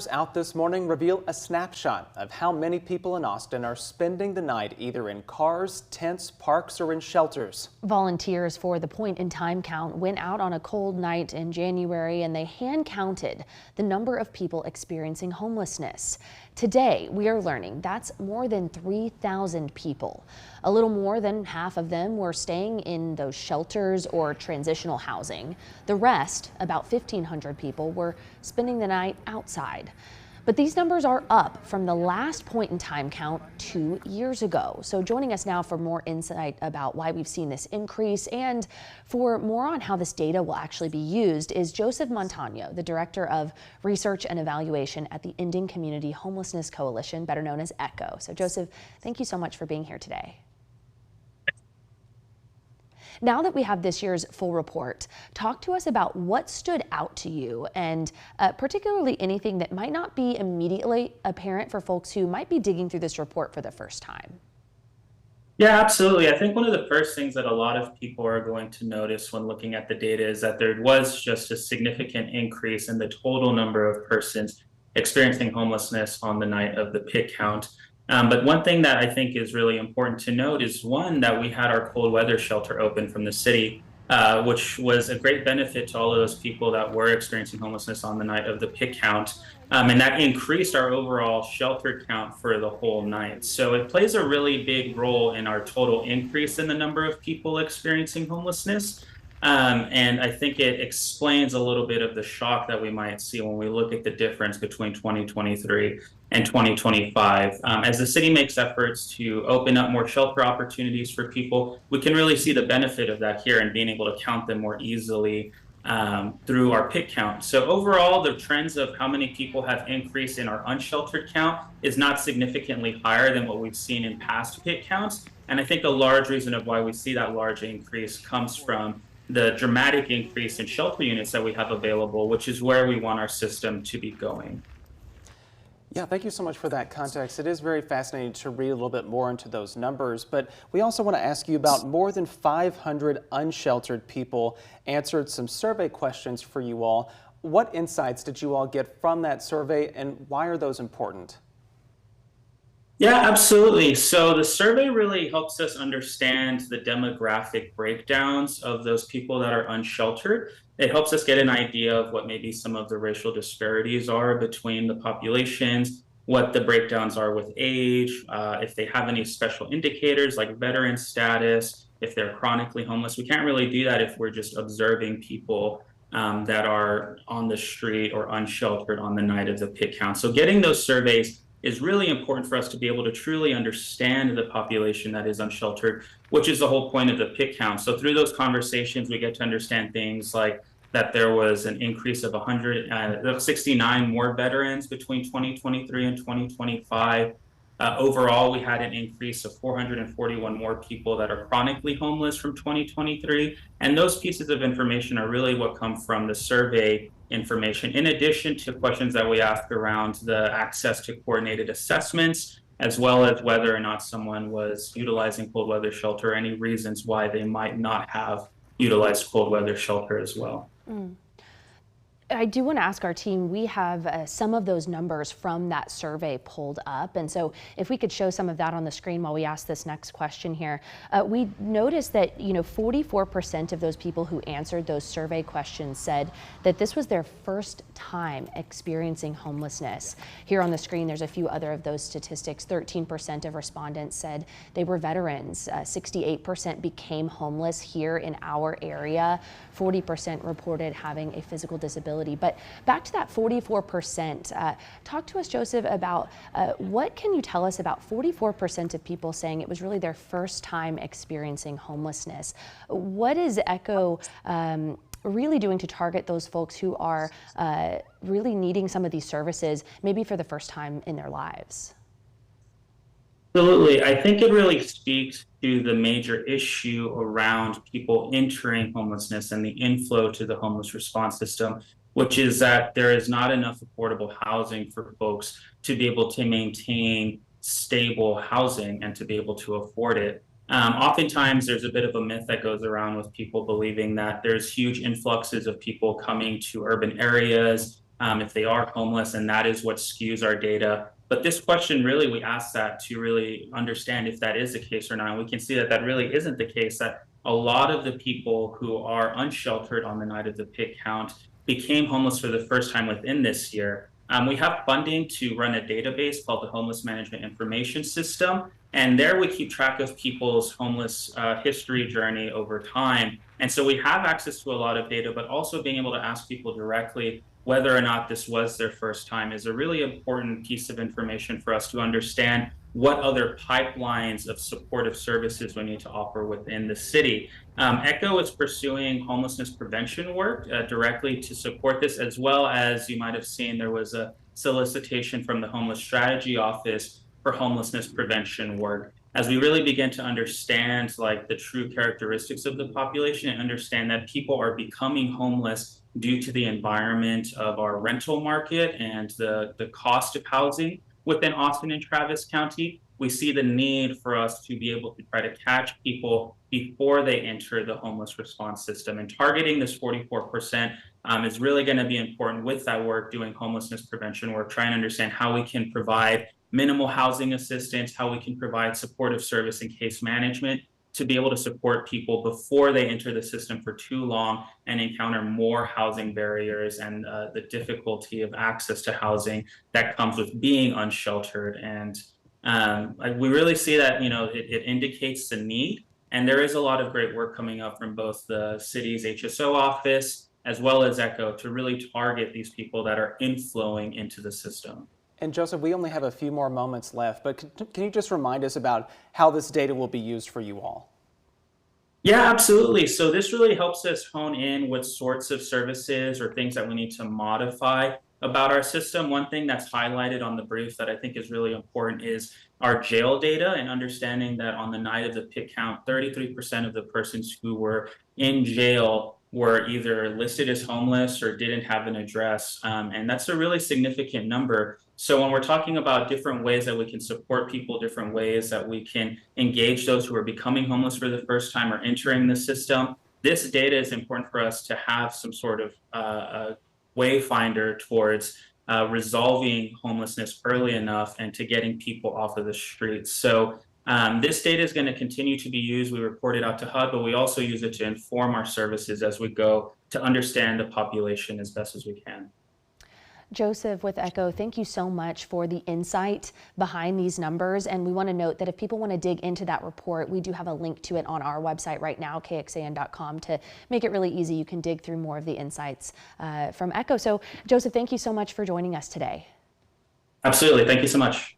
Out this morning reveal a snapshot of how many people in Austin are spending the night either in cars, tents, parks, or in shelters. Volunteers for the Point in Time count went out on a cold night in January and they hand counted the number of people experiencing homelessness. Today, we are learning that's more than 3,000 people. A little more than half of them were staying in those shelters or transitional housing. The rest, about 1,500 people, were spending the night outside. But these numbers are up from the last Point in Time count 2 years ago. So joining us now for more insight about why we've seen this increase and for more on how this data will actually be used is Joseph Montano, the Director of Research and Evaluation at the Ending Community Homelessness Coalition, better known as ECHO. So Joseph, thank you so much for being here today. Now that we have this year's full report, talk to us about what stood out to you and particularly anything that might not be immediately apparent for folks who might be digging through this report for the first time. Yeah, absolutely. I think one of the first things that a lot of people are going to notice when looking at the data is that there was just a significant increase in the total number of persons experiencing homelessness on the night of the pit count. But one thing that I think is really important to note is one, that we had our cold weather shelter open from the city, which was a great benefit to all of those people that were experiencing homelessness on the night of the pit count. And that increased our overall shelter count for the whole night. So it plays a really big role in our total increase in the number of people experiencing homelessness. And I think it explains a little bit of the shock that we might see when we look at the difference between 2023 and 2025. As the city makes efforts to open up more shelter opportunities for people, we can really see the benefit of that here and being able to count them more easily through our pit count. So overall, the trends of how many people have increased in our unsheltered count is not significantly higher than what we've seen in past pit counts. And I think a large reason of why we see that large increase comes from the dramatic increase in shelter units that we have available, which is where we want our system to be going. Yeah, thank you so much for that context. It is very fascinating to read a little bit more into those numbers, but we also want to ask you about more than 500 unsheltered people answered some survey questions for you all. What insights did you all get from that survey and why are those important? Yeah, absolutely. So the survey really helps us understand the demographic breakdowns of those people that are unsheltered. It helps us get an idea of what maybe some of the racial disparities are between the populations, what the breakdowns are with age, if they have any special indicators like veteran status, if they're chronically homeless. We can't really do that if we're just observing people that are on the street or unsheltered on the night of the pit count. So getting those surveys is really important for us to be able to truly understand the population that is unsheltered, which is the whole point of the pit count. So through those conversations, we get to understand things like that there was an increase of 169 more veterans between 2023 and 2025. Overall, we had an increase of 441 more people that are chronically homeless from 2023. And those pieces of information are really what come from the survey information, in addition to questions that we ask around the access to coordinated assessments, as well as whether or not someone was utilizing cold weather shelter, any reasons why they might not have utilized cold weather shelter as well. I do want to ask our team, we have some of those numbers from that survey pulled up. And so if we could show some of that on the screen while we ask this next question here. We noticed that, 44% of those people who answered those survey questions said that this was their first time experiencing homelessness. Here on the screen, there's a few other of those statistics. 13% of respondents said they were veterans. 68% became homeless here in our area. 40% reported having a physical disability. But back to that 44%, talk to us, Joseph, about what can you tell us about 44% of people saying it was really their first time experiencing homelessness? What is ECHO really doing to target those folks who are really needing some of these services, maybe for the first time in their lives? Absolutely. I think it really speaks to the major issue around people entering homelessness and the inflow to the homeless response system, which is that there is not enough affordable housing for folks to be able to maintain stable housing and to be able to afford it. Oftentimes, there's a bit of a myth that goes around with people believing that there's huge influxes of people coming to urban areas if they are homeless, and that is what skews our data. But this question, really, we ask that to really understand if that is the case or not. And we can see that that really isn't the case, that a lot of the people who are unsheltered on the night of the pig count became homeless for the first time within this year. We have funding to run a database called the Homeless Management Information System. And there we keep track of people's homeless history journey over time. And so we have access to a lot of data, but also being able to ask people directly whether or not this was their first time is a really important piece of information for us to understand what other pipelines of supportive services we need to offer within the city. ECHO is pursuing homelessness prevention work directly to support this, as well as you might have seen there was a solicitation from the Homeless Strategy Office for homelessness prevention work. As we really begin to understand like the true characteristics of the population and understand that people are becoming homeless due to the environment of our rental market and the cost of housing within Austin and Travis County, we see the need for us to be able to try to catch people before they enter the homeless response system. And targeting this 44% is really going to be important with that work, doing homelessness prevention work, trying to understand how we can provide minimal housing assistance, how we can provide supportive service and case management to be able to support people before they enter the system for too long and encounter more housing barriers and the difficulty of access to housing that comes with being unsheltered. And we really see that, it indicates the need. And there is a lot of great work coming up from both the city's HSO office as well as ECHO to really target these people that are inflowing into the system. And Joseph, we only have a few more moments left, but can you just remind us about how this data will be used for you all? Yeah, absolutely. So this really helps us hone in what sorts of services or things that we need to modify about our system. One thing that's highlighted on the brief that I think is really important is our jail data, and understanding that on the night of the pig count, 33% of the persons who were in jail were either listed as homeless or didn't have an address. And that's a really significant number. So when we're talking about different ways that we can support people, different ways that we can engage those who are becoming homeless for the first time or entering the system, this data is important for us to have some sort of wayfinder towards resolving homelessness early enough and to getting people off of the streets. So this data is going to continue to be used. We report it out to HUD, but we also use it to inform our services as we go to understand the population as best as we can. Joseph with ECHO, thank you so much for the insight behind these numbers. And we want to note that if people want to dig into that report, we do have a link to it on our website right now, KXAN.com, to make it really easy. You can dig through more of the insights from ECHO. So Joseph, thank you so much for joining us today. Absolutely. Thank you so much.